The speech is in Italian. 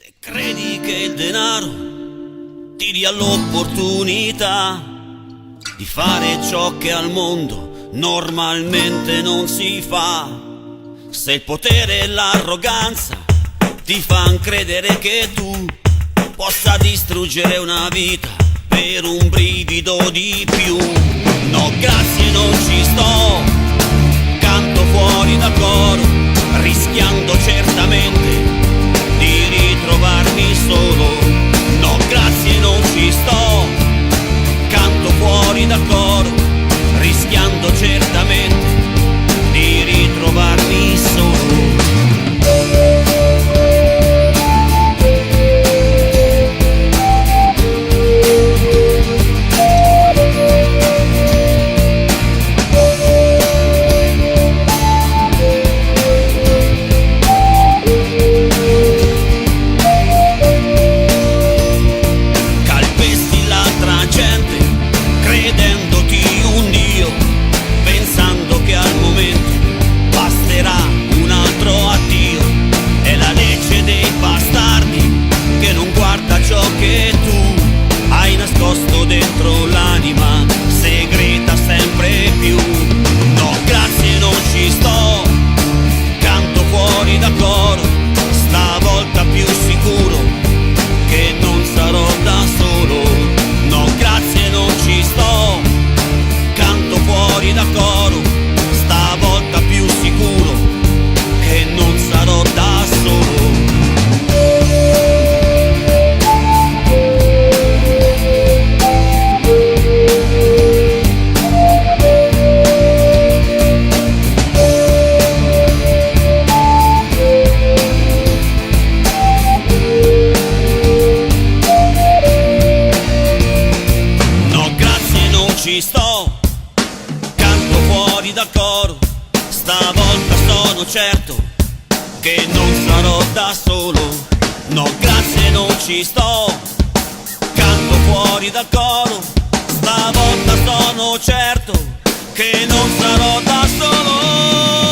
Se credi che il denaro ti dia l'opportunità di fare ciò che al mondo normalmente non si fa, se il potere e l'arroganza ti fan credere che tu possa distruggere una vita per un brivido di più, no grazie, non ci sto, canto fuori da coro, rischiando certamente di ritrovarmi solo. No grazie, non ci sto, canto fuori da coro, rischiando certamente di ritrovarmi solo. Dentro l'anima segreta sempre più. No grazie, non ci sto, canto fuori da coro, stavolta più sicuro che non sarò da solo. No grazie, non ci sto, canto fuori da coro, stavolta più sicuro che non sarò da solo. Ci sto, canto fuori dal coro, stavolta sono certo che non sarò da solo. No grazie, non ci sto, canto fuori dal coro, stavolta sono certo che non sarò da solo.